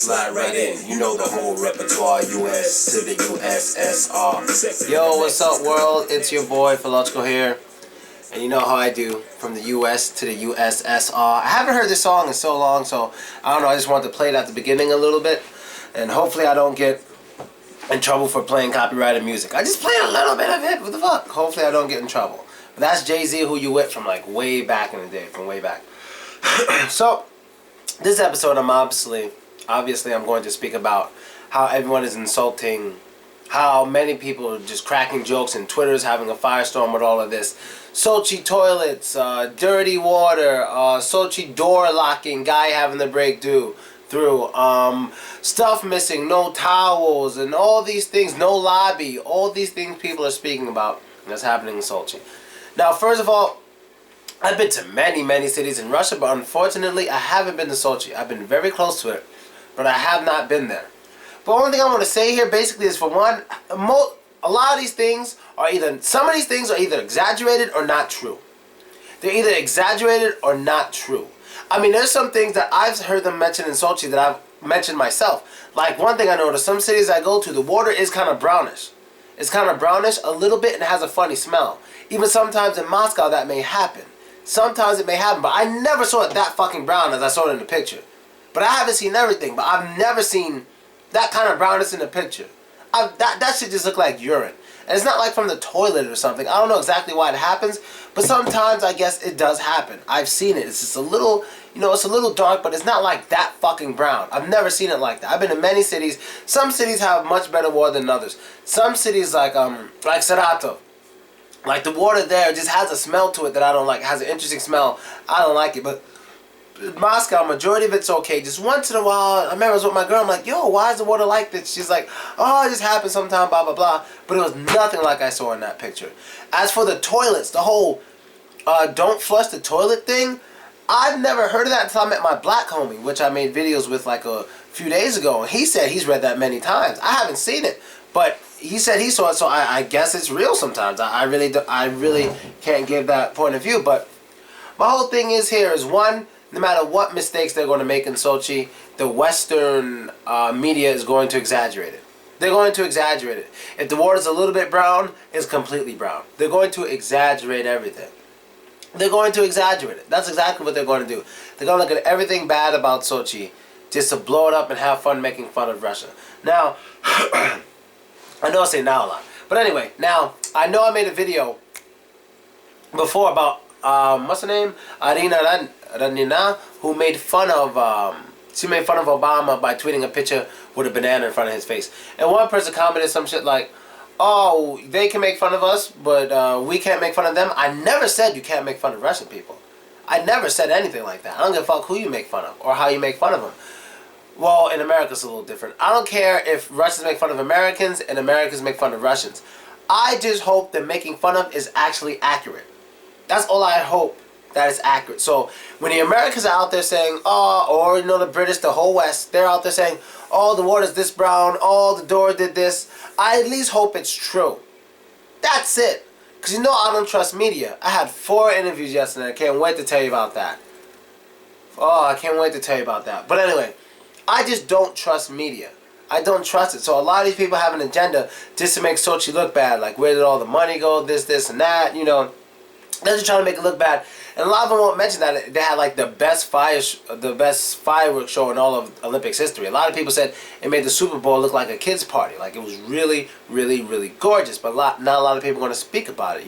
Slide right in, you know the whole repertoire, US to the USSR. Yo, what's up world? It's your boy Philko here. And you know how I do, from the US to the USSR. I haven't heard this song in so long, so I don't know, I just wanted to play it at the beginning a little bit. And hopefully I don't get in trouble for playing copyrighted music. I just played a little bit of it, what the fuck? Hopefully I don't get in trouble. But that's Jay-Z, Who You With, from like way back in the day, from way back. So, this episode I'm obviously I'm going to speak about how everyone is insulting, how many people are just cracking jokes and Twitter's having a firestorm with all of this. Sochi toilets, dirty water, Sochi door locking, guy having the break through, stuff missing, no towels, and all these things, no lobby, all these things people are speaking about, and that's happening in Sochi. Now, first of all, I've been to many cities in Russia, but unfortunately, I haven't been to Sochi. I've been very close to it, but I have not been there. But the only thing I want to say here, basically, is for one, a lot of these things are some of these things are either exaggerated or not true. They're either exaggerated or not true. I mean, there's some things that I've heard them mention in Sochi that I've mentioned myself. Like, one thing I noticed, some cities I go to, the water is kind of brownish. It's kind of brownish a little bit and it has a funny smell. Even sometimes in Moscow that may happen. Sometimes it may happen, but I never saw it that fucking brown as I saw it in the picture. But I haven't seen everything, but I've never seen that kind of brownness in the picture. That shit just look like urine. And it's not like from the toilet or something. I don't know exactly why it happens, but sometimes I guess it does happen. I've seen it. It's just a little, it's a little dark, but it's not like that fucking brown. I've never seen it like that. I've been to many cities. Some cities have much better water than others. Some cities like Saratov, like the water there just has a smell to it that I don't like. It has an interesting smell. I don't like it, but Moscow, majority of it's okay. Just once in a while, I remember I was with my girl, I'm like, yo, why is the water like this? She's like, oh, it just happens sometime, blah, blah, blah. But it was nothing like I saw in that picture. As for the toilets, the whole don't flush the toilet thing, I've never heard of that until I met my black homie, which I made videos with like a few days ago. And he said he's read that many times. I haven't seen it, but he said he saw it, so I guess it's real sometimes. I really can't give that point of view. But my whole thing is here is, one, no matter what mistakes they're going to make in Sochi, the Western media is going to exaggerate it. They're going to exaggerate it. If the water's a little bit brown, it's completely brown. They're going to exaggerate everything. They're going to exaggerate it. That's exactly what they're going to do. They're going to look at everything bad about Sochi just to blow it up and have fun making fun of Russia. Now, I know I say now a lot. But anyway, now, I know I made a video before about, what's her name? Arina Ranina, who made fun of, she made fun of Obama by tweeting a picture with a banana in front of his face. And one person commented some shit like, oh, they can make fun of us, but we can't make fun of them. I never said you can't make fun of Russian people. I never said anything like that. I don't give a fuck who you make fun of or how you make fun of them. Well, in America it's a little different. I don't care if Russians make fun of Americans and Americans make fun of Russians. I just hope that making fun of is actually accurate. That's all I hope, that it's accurate. So when the Americans are out there saying, oh, or the British, the whole West, they're out there saying, oh, the water's this brown, oh, the door did this, I at least hope it's true. That's it. Because I don't trust media. I had 4 interviews yesterday. I can't wait to tell you about that. Oh, I can't wait to tell you about that. But anyway, I just don't trust media. I don't trust it. So a lot of these people have an agenda just to make Sochi look bad. Like, where did all the money go, this, and that, They're just trying to make it look bad. And a lot of them won't mention that they had like the best fireworks show in all of Olympics history. A lot of people said it made the Super Bowl look like a kid's party. Like, it was really, really, really gorgeous. But not a lot of people want to speak about it,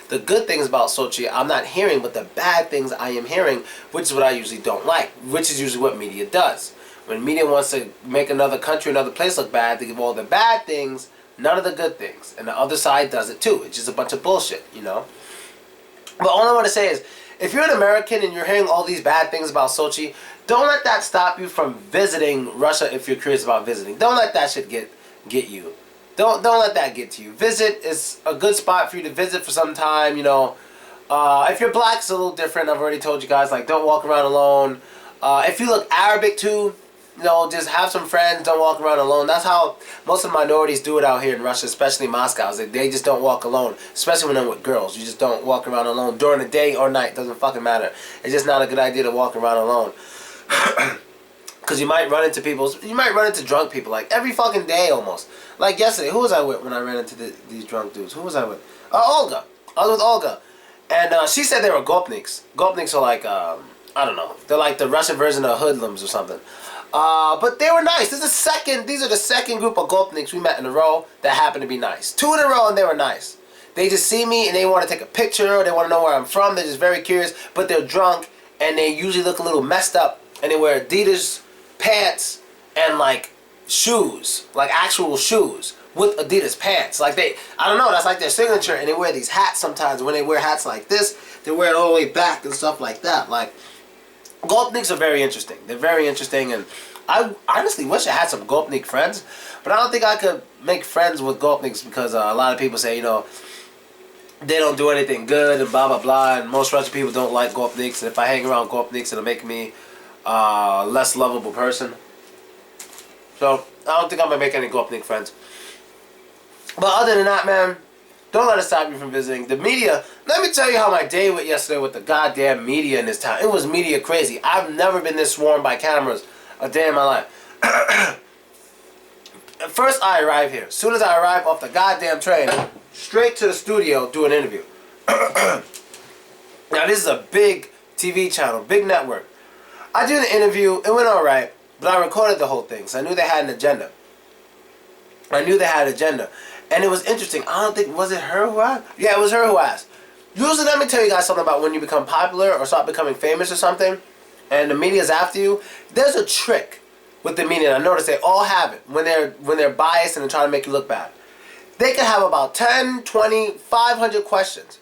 The good things about Sochi I'm not hearing, but the bad things I am hearing, which is what I usually don't like, which is usually what media does. When media wants to make another country, another place look bad, they give all the bad things, none of the good things. And the other side does it too. It's just a bunch of bullshit, But all I want to say is, if you're an American and you're hearing all these bad things about Sochi, don't let that stop you from visiting Russia if you're curious about visiting. Don't let that shit get you. Don't let that get to you. Visit is a good spot for you to visit for some time, If you're black, it's a little different. I've already told you guys, like, don't walk around alone. If you look Arabic too, just have some friends, don't walk around alone. That's how most of the minorities do it out here in Russia, especially Moscow. They just don't walk alone, especially when they're with girls. You just don't walk around alone during the day or night. Doesn't fucking matter. It's just not a good idea to walk around alone. Because you might run into drunk people, like, every fucking day almost. Like, yesterday, who was I with when I ran into these drunk dudes? Who was I with? Olga. I was with Olga. And she said they were gopniks. Gopniks are like, I don't know. They're like the Russian version of hoodlums or something. But they were nice. These are the second group of gopniks we met in a row that happened to be nice. 2 in a row and they were nice. They just see me and they want to take a picture, or they want to know where I'm from. They're just very curious, but they're drunk and they usually look a little messed up, and they wear Adidas pants and like shoes, like actual shoes with Adidas pants. Like I don't know, that's like their signature. And they wear these hats sometimes. When they wear hats like this, they wear it all the way back and stuff like that. Like, gopniks are very interesting. They're very interesting, and I honestly wish I had some gopnik friends, but I don't think I could make friends with gopniks because a lot of people say, you know, they don't do anything good and blah blah blah, and most Russian people don't like gopniks, and if I hang around gopniks, it'll make me a less lovable person. So I don't think I'm gonna make any gopnik friends. But other than that, man, don't let it stop you from visiting. The media, let me tell you how my day went yesterday with the goddamn media in this town. It was media crazy. I've never been this swarmed by cameras a day in my life. First I arrived here. As soon as I arrived off the goddamn train, straight to the studio, do an interview. Now this is a big TV channel, big network. I did an interview, it went alright, but I recorded the whole thing, so I knew they had an agenda. And it was interesting. I don't think, was it her who asked? Yeah, it was her who asked. Usually, let me tell you guys something about when you become popular or start becoming famous or something, and the media's after you. There's a trick with the media, and I notice they all have it when they're biased and they're trying to make you look bad. They can have about 10, 20, 500 questions.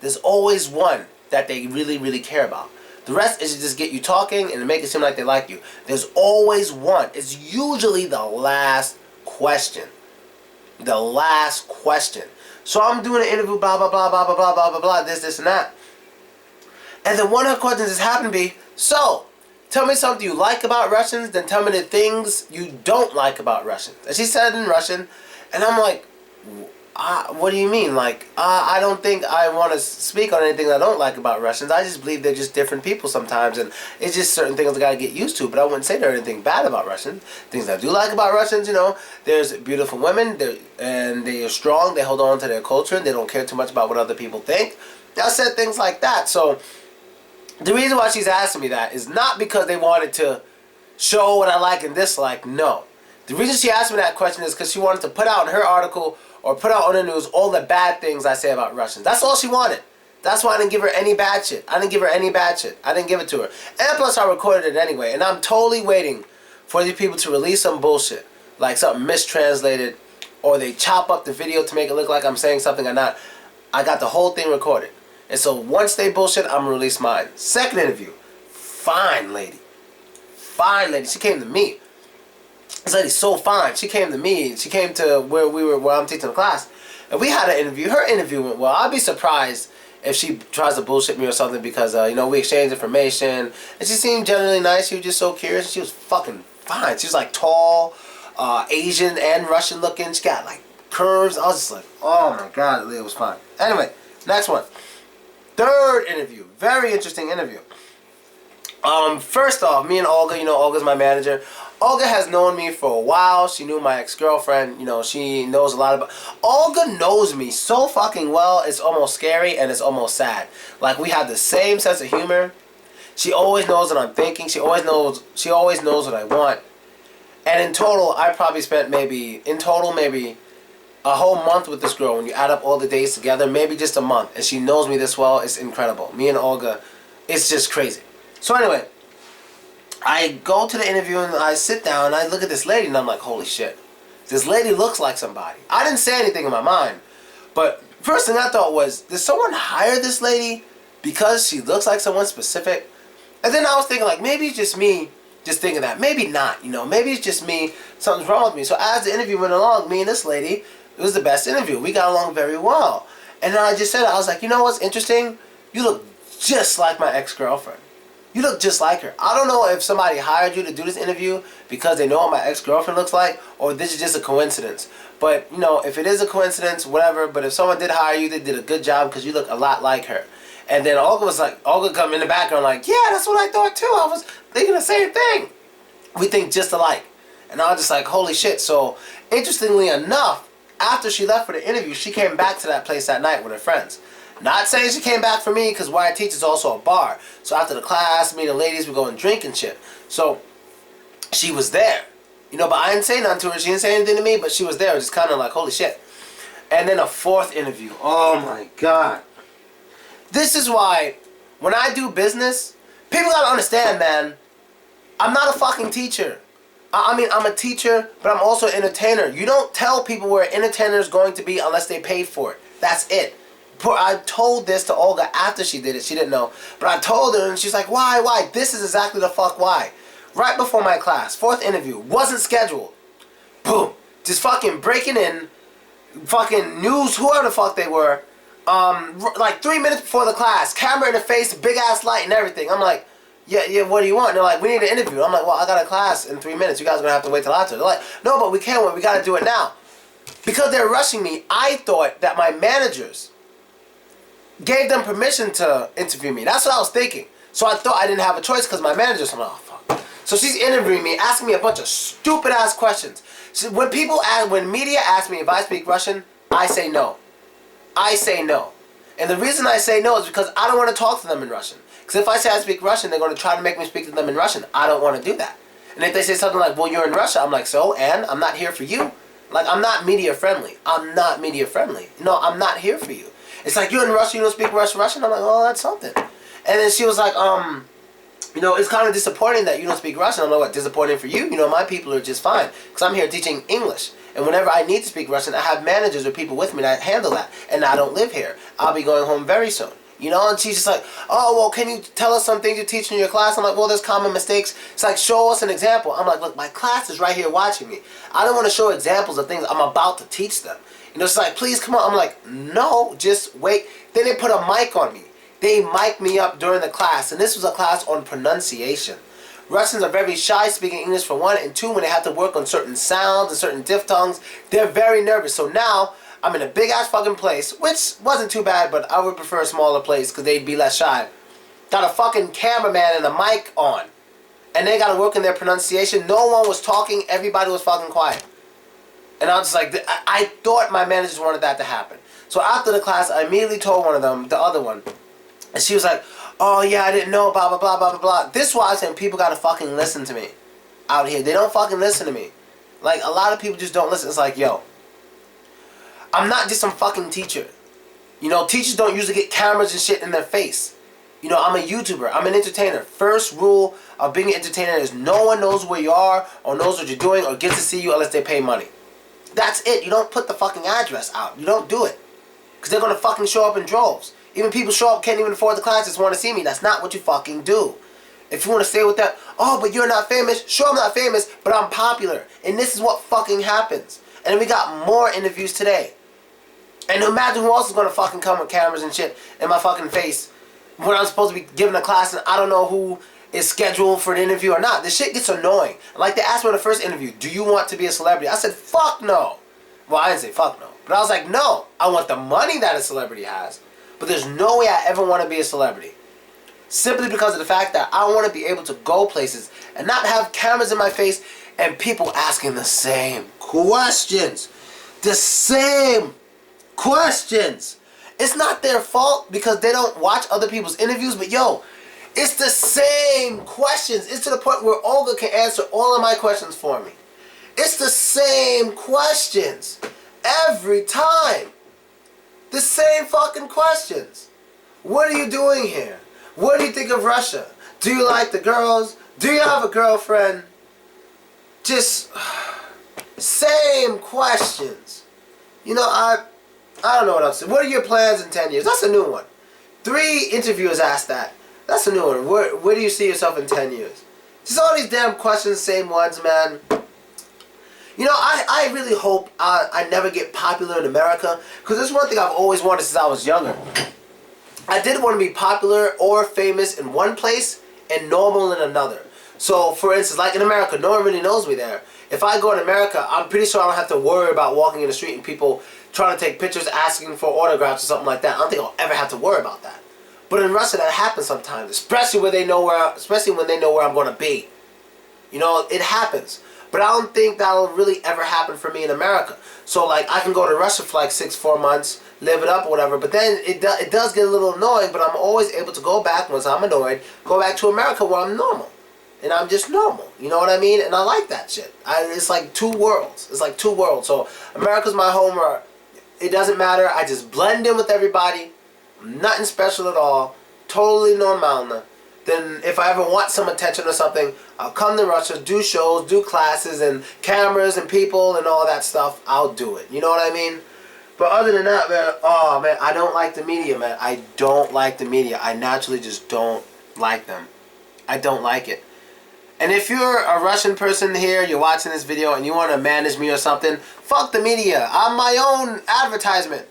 There's always one that they really, really care about. The rest is to just get you talking and to make it seem like they like you. There's always one. It's usually the last question. The last question. So I'm doing an interview, blah, blah, blah, blah, blah, blah, blah, blah, blah, this, and that. And then one of her questions just happened to be, so, tell me something you like about Russians, then tell me the things you don't like about Russians. And she said it in Russian, and I'm like, what do you mean? Like, I don't think I want to speak on anything I don't like about Russians. I just believe they're just different people sometimes, and it's just certain things I gotta get used to. But I wouldn't say there's anything bad about Russians. Things I do like about Russians, you know, there's beautiful women, and they are strong. They hold on to their culture, and they don't care too much about what other people think. I said things like that. So the reason why she's asking me that is not because they wanted to show what I like and dislike. No. The reason she asked me that question is because she wanted to put out in her article or put out on the news all the bad things I say about Russians. That's all she wanted. That's why I didn't give her any bad shit. I didn't give it to her. And plus I recorded it anyway. And I'm totally waiting for these people to release some bullshit. Like something mistranslated, or they chop up the video to make it look like I'm saying something I'm not. I got the whole thing recorded. And so once they bullshit, I'm going to release mine. Second interview. Fine lady. Fine lady. She came to me. This lady's so fine. She came to me. She came to where I'm teaching the class, and we had an interview. Her interview went well. I'd be surprised if she tries to bullshit me or something because you know, we exchanged information, and she seemed generally nice. She was just so curious. She was fucking fine. She was like tall, Asian and Russian looking. She got like curves. I was just like, oh my god, it was fine. Anyway, next one. Third interview. Very interesting interview. First off, me and Olga, you know, Olga's my manager. Olga has known me for a while. She knew my ex-girlfriend. You know, she knows a lot about... Olga knows me so fucking well, it's almost scary and it's almost sad. Like, we have the same sense of humor. She always knows what I'm thinking. She always knows what I want. And in total, I probably spent maybe a whole month with this girl. When you add up all the days together, maybe just a month. And she knows me this well. It's incredible. Me and Olga, it's just crazy. So anyway, I go to the interview and I sit down and I look at this lady and I'm like, holy shit. This lady looks like somebody. I didn't say anything in my mind. But first thing I thought was, did someone hire this lady because she looks like someone specific? And then I was thinking, like, maybe it's just me just thinking that. Maybe not, you know. Maybe it's just me. Something's wrong with me. So as the interview went along, me and this lady, it was the best interview. We got along very well. And then I just said it. I was like, you know what's interesting? You look just like my ex-girlfriend. You look just like her. I don't know if somebody hired you to do this interview because they know what my ex-girlfriend looks like, or this is just a coincidence. But, you know, if it is a coincidence, whatever. But if someone did hire you, they did a good job because you look a lot like her. And then Olga was like, Olga come in the background like, yeah, that's what I thought too. I was thinking the same thing. We think just alike. And I was just like, holy shit. So, interestingly enough, after she left for the interview, she came back to that place that night with her friends. Not saying she came back for me, because where I teach is also a bar. So after the class, me and the ladies would go and drink and shit. So, she was there. You know, but I didn't say nothing to her. She didn't say anything to me, but she was there. Just kind of like, holy shit. And then a fourth interview. Oh my God. This is why, when I do business, people gotta understand, man, I'm not a fucking teacher. I mean, I'm a teacher, but I'm also an entertainer. You don't tell people where an entertainer is going to be unless they paid for it. That's it. I told this to Olga after she did it. She didn't know. But I told her, and she's like, why? This is exactly the fuck why. Right before my class, fourth interview, wasn't scheduled. Boom. Just fucking breaking in, fucking news, whoever the fuck they were, like 3 minutes before the class, camera in the face, big ass light and everything. I'm like, yeah, what do you want? And they're like, we need an interview. I'm like, well, I got a class in 3 minutes. You guys are going to have to wait till after. They're like, no, but we can't wait. We got to do it now. Because they're rushing me, I thought that my managers gave them permission to interview me. That's what I was thinking. So I thought I didn't have a choice because my managers, I'm like, oh, fuck. So she's interviewing me, asking me a bunch of stupid ass questions. So when media ask me if I speak Russian, I say no. I say no. And the reason I say no is because I don't want to talk to them in Russian. Because if I say I speak Russian, they're going to try to make me speak to them in Russian. I don't want to do that. And if they say something like, well, you're in Russia, I'm like, so? And? I'm not here for you. Like, I'm not media friendly. I'm not media friendly. No, I'm not here for you. It's like, you're in Russia, you don't speak Russian? I'm like, oh, that's something. And then she was like, you know, it's kind of disappointing that you don't speak Russian. I'm like, what, disappointing for you? You know, my people are just fine. Because I'm here teaching English. And whenever I need to speak Russian, I have managers or people with me that handle that. And I don't live here. I'll be going home very soon. You know, and she's just like, oh, well, can you tell us some things you teach in your class? I'm like, well, there's common mistakes. It's like, show us an example. I'm like, look, my class is right here watching me. I don't want to show examples of things I'm about to teach them. You know, it's like, please come on. I'm like, no, just wait. Then they put a mic on me. They mic'd me up during the class. And this was a class on pronunciation. Russians are very shy speaking English for one. And two, when they have to work on certain sounds and certain diphthongs, they're very nervous. So now, I'm in a big ass fucking place, which wasn't too bad, but I would prefer a smaller place because they'd be less shy. Got a fucking cameraman and a mic on. And they gotta work in their pronunciation. No one was talking, everybody was fucking quiet. And I was just like, I thought my managers wanted that to happen. So after the class, I immediately told one of them, the other one, and she was like, oh yeah, I didn't know, blah, blah, blah, blah, blah, blah. This is why I'm saying people gotta fucking listen to me out here. They don't fucking listen to me. Like, a lot of people just don't listen. It's like, yo, I'm not just some fucking teacher. You know, teachers don't usually get cameras and shit in their face. You know, I'm a YouTuber. I'm an entertainer. First rule of being an entertainer is no one knows where you are or knows what you're doing or gets to see you unless they pay money. That's it. You don't put the fucking address out. You don't do it. Because they're going to fucking show up in droves. Even people show up, can't even afford the classes, want to see me. That's not what you fucking do. If you want to stay with that, oh, but you're not famous. Sure, I'm not famous, but I'm popular. And this is what fucking happens. And we got more interviews today. And imagine who else is going to fucking come with cameras and shit in my fucking face when I'm supposed to be giving a class and I don't know who is scheduled for an interview or not. This shit gets annoying. Like they asked me in the first interview, do you want to be a celebrity? I said, fuck no. Well, I didn't say fuck no. But I was like, no. I want the money that a celebrity has. But there's no way I ever want to be a celebrity. Simply because of the fact that I want to be able to go places and not have cameras in my face and people asking the same questions. The same questions. It's not their fault because they don't watch other people's interviews, but yo, it's the same questions. It's to the point where Olga can answer all of my questions for me. It's the same questions every time. The same fucking questions. What are you doing here? What do you think of Russia? Do you like the girls? Do you have a girlfriend? Just same questions. You know, I don't know what else to say. What are your plans in 10 years? That's a new one. 3 interviewers asked that. That's a new one. Where do you see yourself in 10 years? Just all these damn questions, same ones, man. You know, I really hope I never get popular in America. Because there's one thing I've always wanted since I was younger. I did want to be popular or famous in one place and normal in another. So, for instance, like in America, no one really knows me there. If I go in America, I'm pretty sure I don't have to worry about walking in the street and people trying to take pictures, asking for autographs or something like that. I don't think I'll ever have to worry about that. But in Russia, that happens sometimes, especially when they know where I'm going to be. You know, it happens. But I don't think that'll really ever happen for me in America. So, like, I can go to Russia for like 4 months, live it up or whatever, but then it does get a little annoying, but I'm always able to go back once I'm annoyed, go back to America where I'm normal. And I'm just normal. You know what I mean? And I like that shit. It's like two worlds. It's like two worlds. So, America's my home where it doesn't matter. I just blend in with everybody. Nothing special at all. Totally normal. Then if I ever want some attention or something, I'll come to Russia, do shows, do classes, and cameras and people and all that stuff. I'll do it. You know what I mean? But other than that, man, oh, man, I don't like the media, man. I don't like the media. I naturally just don't like them. I don't like it. And if you're a Russian person here, you're watching this video, and you want to manage me or something, fuck the media. I'm my own advertisement.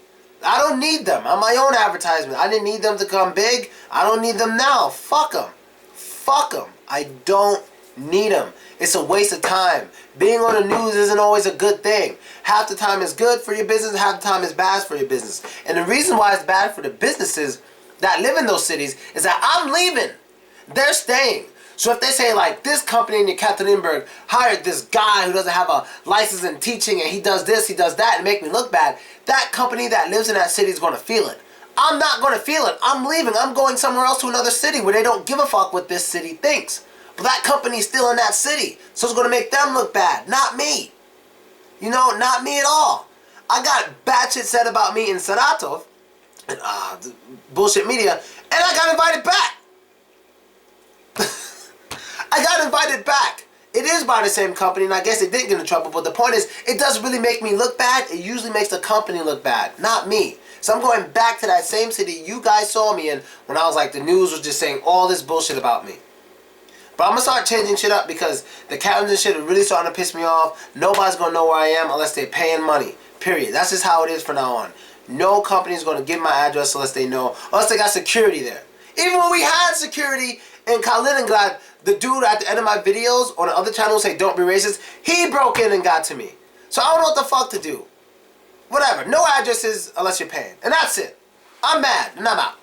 I don't need them. I'm my own advertisement. I didn't need them to come big. I don't need them now. Fuck them. Fuck them. I don't need them. It's a waste of time. Being on the news isn't always a good thing. Half the time is good for your business, half the time is bad for your business. And the reason why it's bad for the businesses that live in those cities is that I'm leaving. They're staying. So if they say, like, this company in Yekaterinburg hired this guy who doesn't have a license in teaching and he does this, he does that, and make me look bad, that company that lives in that city is going to feel it. I'm not going to feel it. I'm leaving. I'm going somewhere else to another city where they don't give a fuck what this city thinks. But that company's still in that city, so it's going to make them look bad, not me. You know, not me at all. I got bad shit said about me in Saratov, and bullshit media, and I got invited back. I got invited back. It is by the same company, and I guess it didn't get in trouble, but the point is, it doesn't really make me look bad. It usually makes the company look bad, not me. So I'm going back to that same city you guys saw me in when I was like, the news was just saying all this bullshit about me. But I'm going to start changing shit up because the Karens and shit are really starting to piss me off. Nobody's going to know where I am unless they're paying money. Period. That's just how it is from now on. No company's going to give my address unless they know, unless they got security there. Even when we had security in Kaliningrad, the dude at the end of my videos on the other channel say don't be racist, he broke in and got to me. So I don't know what the fuck to do. Whatever. No addresses unless you're paying. And that's it. I'm mad and I'm out.